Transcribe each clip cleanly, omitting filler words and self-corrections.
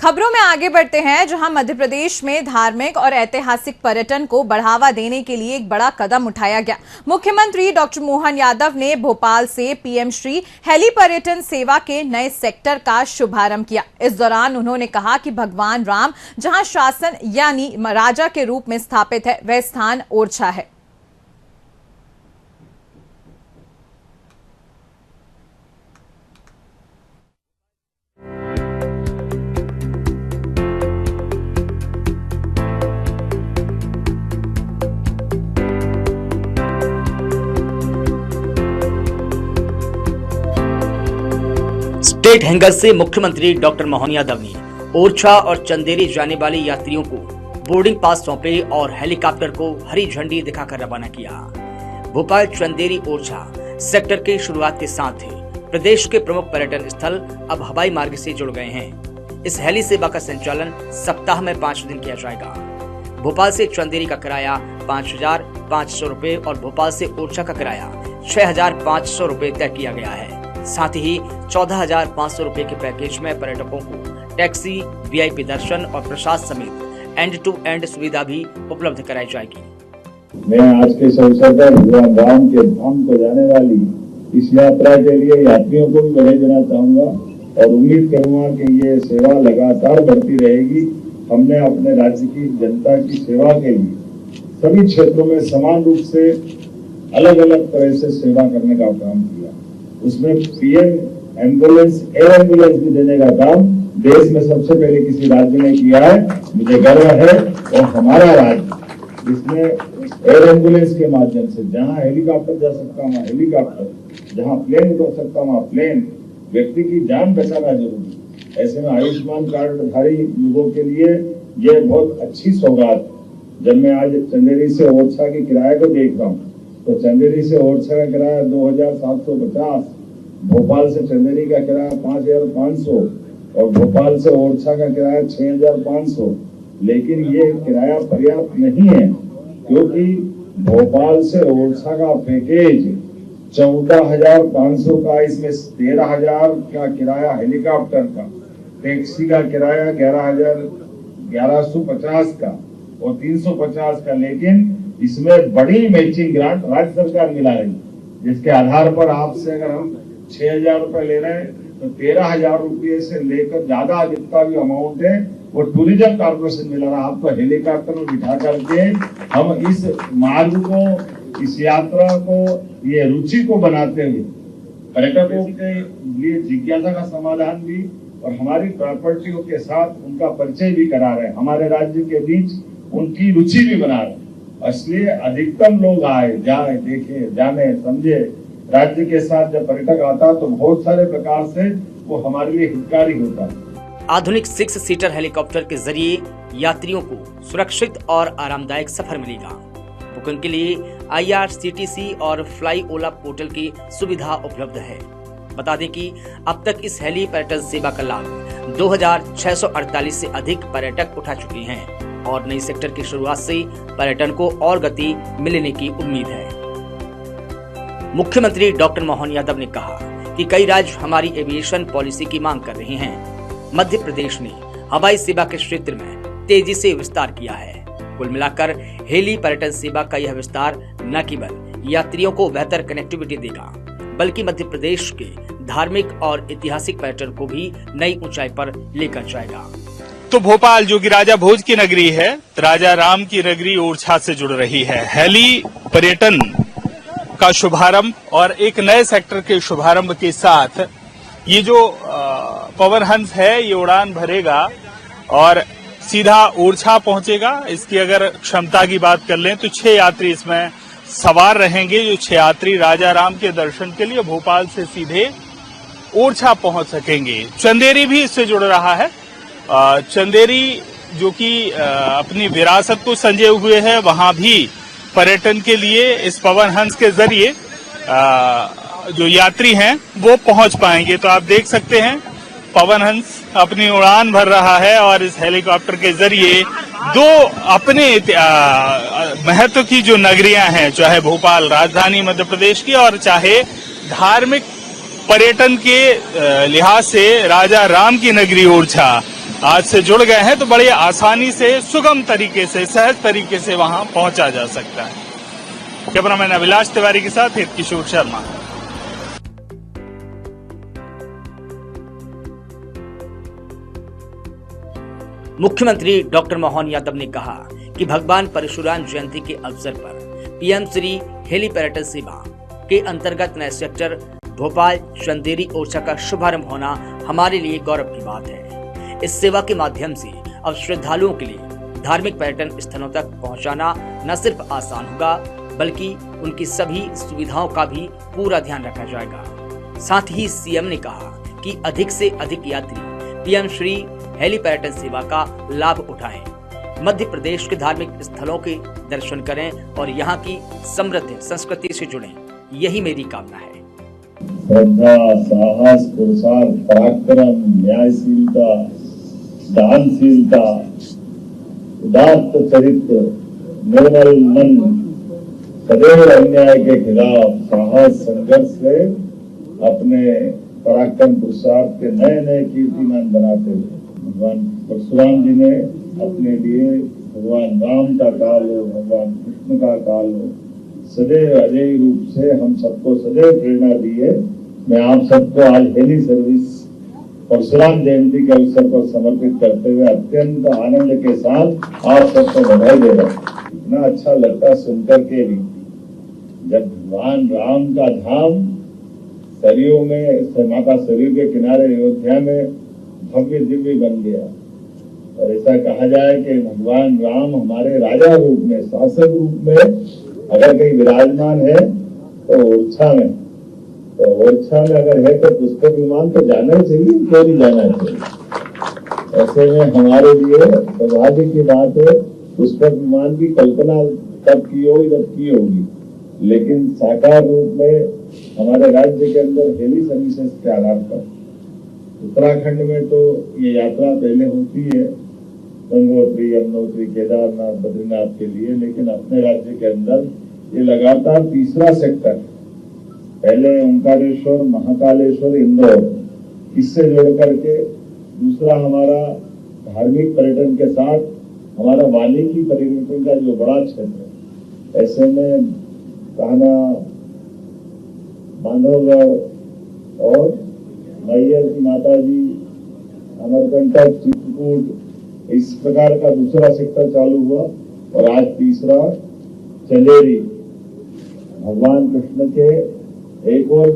खबरों में आगे बढ़ते हैं, जहां मध्य प्रदेश में धार्मिक और ऐतिहासिक पर्यटन को बढ़ावा देने के लिए एक बड़ा कदम उठाया गया। मुख्यमंत्री डॉक्टर मोहन यादव ने भोपाल से पीएम श्री हेली पर्यटन सेवा के नए सेक्टर का शुभारंभ किया। इस दौरान उन्होंने कहा कि भगवान राम जहां शासन यानी राजा के रूप में स्थापित है, वह स्थान ओरछा है। स्टेट हैंगर से मुख्यमंत्री डॉक्टर मोहन यादव ने ओरछा और चंदेरी जाने वाले यात्रियों को बोर्डिंग पास सौंपे और हेलीकॉप्टर को हरी झंडी दिखाकर रवाना किया। भोपाल चंदेरी ओरछा सेक्टर की शुरुआत के साथ ही प्रदेश के प्रमुख पर्यटन स्थल अब हवाई मार्ग से जुड़ गए हैं। इस हेली सेवा का संचालन सप्ताह में 5 दिन किया जाएगा। भोपाल से चंदेरी का किराया 5,500 रुपए और भोपाल से ओरछा का किराया 6,500 रुपए तय किया गया है। साथ ही 14,500 रुपए के पैकेज में पर्यटकों को टैक्सी, वीआईपी दर्शन और प्रसाद समेत एंड टू एंड सुविधा भी उपलब्ध कराई जाएगी। मैं आज के इस अवसर पर भगवान राम के धाम को जाने वाली इस यात्रा के लिए यात्रियों को भी बधाई देना चाहूंगा और उम्मीद करूंगा कि ये सेवा लगातार बढ़ती रहेगी। हमने अपने राज्य की जनता की सेवा के लिए सभी क्षेत्रों में समान रूप से अलग अलग तरह से सेवा करने का काम किया। उसमें पीएम एम्बुलेंस, एयर एम्बुलेंस भी देने का काम देश में सबसे पहले किसी राज्य ने किया है। मुझे गर्व है और हमारा राज्य इसमें एयर एम्बुलेंस के माध्यम से जहां हेलीकॉप्टर जा सकता वहां हेलीकॉप्टर, जहां प्लेन उतर सकता वहां प्लेन, व्यक्ति की जान बचाना जरूरी। ऐसे में आयुष्मान कार्डधारी लोगों के लिए यह बहुत अच्छी सौगात। जब मैं आज चंदेरी से ओरछा के किराए को देख रहा हूँ तो चंदेरी से ओरछा का किराया 2,750, भोपाल से चंदेरी का किराया 5,500 और भोपाल से ओरछा का किराया 6,500। लेकिन ये किराया पर्याप्त नहीं है, क्योंकि भोपाल से ओरछा का पैकेज 14,500 का, इसमें 13,000 का किराया हेलीकॉप्टर का, टैक्सी का किराया 11,150 का और 350 का। लेकिन इसमें बड़ी मैचिंग ग्रांट राज्य सरकार मिला रही है, जिसके आधार पर आपसे अगर हम 6,000 रुपए ले रहे हैं तो 13,000 रुपये से लेकर ज्यादा जितना भी अमाउंट है वो टूरिज्म कॉर्पोरेशन मिला रहा। आपको हेलीकॉप्टर में बिठा करके हम इस मार्ग को, इस यात्रा को, ये रुचि को बनाते हुए पर्यटकों के लिए जिज्ञासा का समाधान भी और हमारी प्रॉपर्टियों के साथ उनका परिचय भी करा रहे हैं, हमारे राज्य के बीच उनकी रुचि भी बना रहे हैं। इसलिए अधिकतम लोग आए, जाए, देखे, जाने, समझे। राज्य के साथ जब पर्यटक आता तो बहुत सारे प्रकार से वो हमारे लिए हितकारी होता है। आधुनिक 6 सीटर हेलीकॉप्टर के जरिए यात्रियों को सुरक्षित और आरामदायक सफर मिलेगा। बुकिंग के लिए IRCTC और फ्लाई ओला पोर्टल की सुविधा उपलब्ध है। बता दें कि अब तक इस हेली पर्यटन सेवा का लाभ 2,648 से अधिक पर्यटक उठा चुके हैं और नई सेक्टर की शुरुआत से पर्यटन को और गति मिलने की उम्मीद है। मुख्यमंत्री डॉक्टर मोहन यादव ने कहा कि कई राज्य हमारी एविएशन पॉलिसी की मांग कर रहे हैं। मध्य प्रदेश ने हवाई सेवा के क्षेत्र में तेजी से विस्तार किया है। कुल मिलाकर हेली पर्यटन सेवा का यह विस्तार न केवल यात्रियों को बेहतर कनेक्टिविटी देगा, बल्कि मध्य प्रदेश के धार्मिक और ऐतिहासिक पर्यटन को भी नई ऊंचाई पर लेकर जाएगा। तो भोपाल जो कि राजा भोज की नगरी है, राजा राम की नगरी ओरछा से जुड़ रही है। हेली पर्यटन का शुभारंभ और एक नए सेक्टर के शुभारंभ के साथ ये जो पवन हंस है ये उड़ान भरेगा और सीधा ओरछा पहुंचेगा। इसकी अगर क्षमता की बात कर लें तो 6 यात्री इसमें सवार रहेंगे, जो 6 यात्री राजा राम के दर्शन के लिए भोपाल से सीधे ओरछा पहुंच सकेंगे। चंदेरी भी इससे जुड़ रहा है। चंदेरी जो कि अपनी विरासत को संजोए हुए है, वहां भी पर्यटन के लिए इस पवन हंस के जरिए जो यात्री हैं वो पहुंच पाएंगे। तो आप देख सकते हैं पवन हंस अपनी उड़ान भर रहा है और इस हेलीकॉप्टर के जरिए 2 अपने महत्व की जो नगरियां हैं, चाहे भोपाल राजधानी मध्य प्रदेश की और चाहे धार्मिक पर्यटन के लिहाज से राजा राम की नगरी ओरछा, आज से जुड़ गए हैं तो बड़ी आसानी से, सुगम तरीके से, सहज तरीके से वहां पहुंचा जा सकता है। कैमरामैन अभिलाष तिवारी के साथ किशोर शर्मा। मुख्यमंत्री डॉक्टर मोहन यादव ने कहा कि भगवान परशुराम जयंती के अवसर पर पीएम श्री हेली पर्यटन सेवा के अंतर्गत नए सेक्टर भोपाल चंदेरी ओरछा का शुभारंभ होना हमारे लिए गौरव की बात है। इस सेवा के माध्यम से अब श्रद्धालुओं के लिए धार्मिक पर्यटन स्थलों तक पहुंचाना न सिर्फ आसान होगा बल्कि उनकी सभी सुविधाओं का भी पूरा ध्यान रखा जाएगा। साथ ही सीएम ने कहा कि अधिक से अधिक यात्री पीएम श्री हेली पर्यटन सेवा का लाभ उठाएं, मध्य प्रदेश के धार्मिक स्थलों के दर्शन करें और यहाँ की समृद्ध संस्कृति से जुड़ें, यही मेरी कामना है। श्रद्धा, साहस, पुरुषार्थ, पराक्रम, न्यायशीलता, दानशीलता, उदात्त चरित्र, निर्मल मन, सदैव अन्याय के खिलाफ साहस संघर्ष से अपने पराक्रम पुरुषार्थ के नए नए कीर्तिमान बनाते हुए भगवान परशुराम जी ने अपने लिए भगवान राम का काल हो, भगवान कृष्ण का काल हो, सदैव अजय रूप से हम सबको सदैव प्रेरणा दी है। मैं आप सबको आज हेली सर्विस परशुराम जयंती के अवसर पर समर्पित करते हुए अत्यंत आनंद के साथ आप सबको बधाई दे रहा हूँ। इतना अच्छा लगता सुनकर के भी, जब भगवान राम का धाम सरयू में, माता सरयू के किनारे अयोध्या में भव्य दिव्य बन गया और ऐसा कहा जाए कि भगवान राम हमारे राजा रूप में, शासक रूप में अगर कहीं विराजमान है तो ओरछा में, तो ओरछा में अगर है तो पुष्पक विमान तो जाना ही चाहिए, क्यों नहीं जाना चाहिए। ऐसे में हमारे लिए सौभाग्य की बात है, पुष्पक विमान की कल्पना तब की होगी तब की होगी, लेकिन साकार रूप में हमारे राज्य के अंदर हेली सर्विसेज के आधार पर उत्तराखंड में तो ये यात्रा पहले होती है गंगोत्री, यमुनोत्री, केदारनाथ, बद्रीनाथ के लिए, लेकिन अपने राज्य के अंदर ये लगातार तीसरा सेक्टर, पहले ओंकारेश्वर, महाकालेश्वर, इंदौर, इससे जुड़ करके दूसरा हमारा धार्मिक पर्यटन के साथ हमारा वाल्मीकि पर्यटन का जो बड़ा क्षेत्र है, ऐसे में कान्हा, बांधवगढ़ और मैयर की माता जी, अमरकंटक, चित्रकूट, इस प्रकार का दूसरा सेक्टर चालू हुआ और आज तीसरा चंदेरी, भगवान कृष्ण के एक और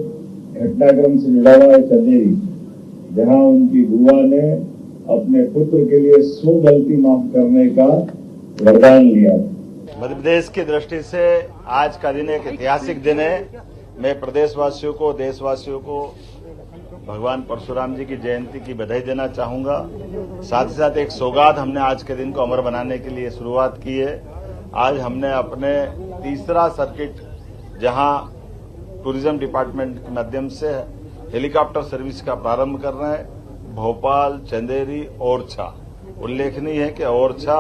घटनाक्रम से जुड़ा हुआ है चंदेरी, जहां उनकी बुआ ने अपने पुत्र के लिए 100 गलती माफ करने का वरदान लिया। मध्य प्रदेश की दृष्टि से आज का दिन एक ऐतिहासिक दिन है। मैं प्रदेशवासियों को, देशवासियों को भगवान परशुराम जी की जयंती की बधाई देना चाहूंगा। साथ ही साथ एक सौगात हमने आज के दिन को अमर बनाने के लिए शुरुआत की है। आज हमने अपने तीसरा सर्किट, जहां टूरिज्म डिपार्टमेंट के माध्यम से हेलीकॉप्टर सर्विस का प्रारंभ कर रहे हैं, भोपाल, चंदेरी, ओरछा। उल्लेखनीय है कि ओरछा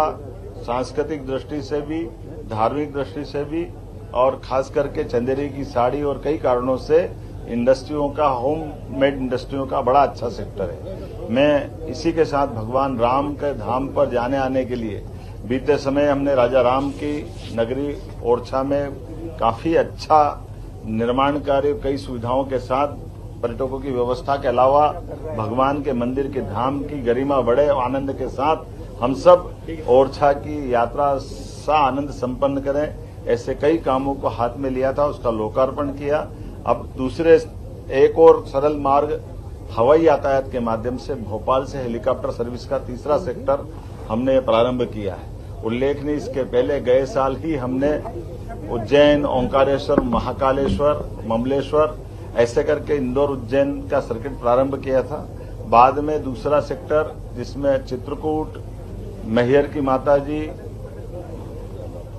सांस्कृतिक दृष्टि से भी, धार्मिक दृष्टि से भी और खास करके चंदेरी की साड़ी और कई कारणों से इंडस्ट्रियों का, होम मेड इंडस्ट्रियों का बड़ा अच्छा सेक्टर है। मैं इसी के साथ भगवान राम के धाम पर जाने आने के लिए बीते समय हमने राजा राम की नगरी ओरछा में काफी अच्छा निर्माण कार्य, कई सुविधाओं के साथ पर्यटकों की व्यवस्था के अलावा भगवान के मंदिर के धाम की गरिमा बढ़े, आनंद के साथ हम सब ओरछा की यात्रा सा आनंद संपन्न करें, ऐसे कई कामों को हाथ में लिया था, उसका लोकार्पण किया। अब दूसरे एक और सरल मार्ग हवाई यातायात के माध्यम से भोपाल से हेलीकॉप्टर सर्विस का तीसरा सेक्टर हमने प्रारंभ किया है। उल्लेखनीय, इसके पहले गए साल ही हमने उज्जैन, ओंकारेश्वर, महाकालेश्वर, ममलेश्वर ऐसे करके इंदौर उज्जैन का सर्किट प्रारंभ किया था। बाद में दूसरा सेक्टर जिसमें चित्रकूट, मैहर की माता जी,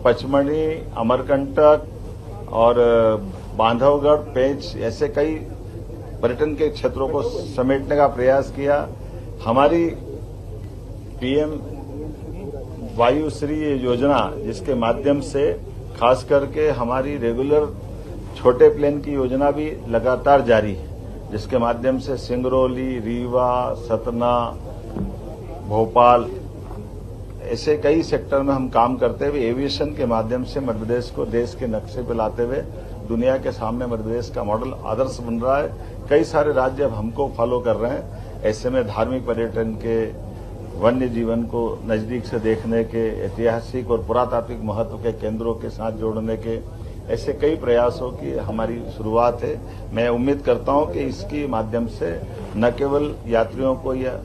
पचमढ़ी, अमरकंटक और बांधवगढ़, पेंच ऐसे कई पर्यटन के क्षेत्रों को समेटने का प्रयास किया। हमारी पीएम वायुश्री योजना, जिसके माध्यम से खास करके हमारी रेगुलर छोटे प्लेन की योजना भी लगातार जारी है, जिसके माध्यम से सिंगरौली, रीवा, सतना, भोपाल, ऐसे कई सेक्टर में हम काम करते हुए एविएशन के माध्यम से मध्य प्रदेश को देश के नक्शे पर लाते हुए दुनिया के सामने मध्य प्रदेश का मॉडल आदर्श बन रहा है। कई सारे राज्य अब हमको फॉलो कर रहे हैं। ऐसे में धार्मिक पर्यटन के, वन्य जीवन को नजदीक से देखने के, ऐतिहासिक और पुरातात्विक महत्व के केंद्रों के साथ जोड़ने के ऐसे कई प्रयासों की हमारी शुरुआत है। मैं उम्मीद करता हूं कि इसके माध्यम से न केवल यात्रियों को यह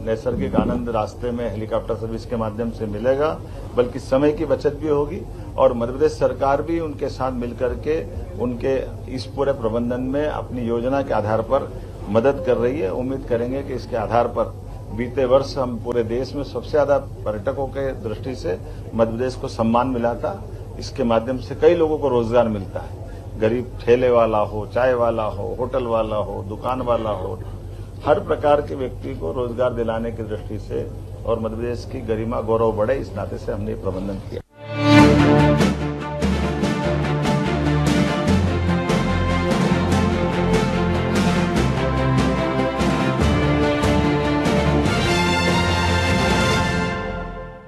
नैसर्गिक आनंद रास्ते में हेलीकॉप्टर सर्विस के माध्यम से मिलेगा, बल्कि समय की बचत भी होगी और मध्य प्रदेश सरकार भी उनके साथ मिलकर के उनके इस पूरे प्रबंधन में अपनी योजना के आधार पर मदद कर रही है। उम्मीद करेंगे कि इसके आधार पर बीते वर्ष हम पूरे देश में सबसे ज्यादा पर्यटकों के दृष्टि से मध्य प्रदेश को सम्मान मिला था। इसके माध्यम से कई लोगों को रोजगार मिलता है। गरीब ठेले वाला हो, चाय वाला हो, होटल वाला हो, दुकान वाला हो, हर प्रकार के व्यक्ति को रोजगार दिलाने की दृष्टि से और मध्य प्रदेश की गरिमा गौरव बढ़े, इस नाते से हमने प्रबंधन किया।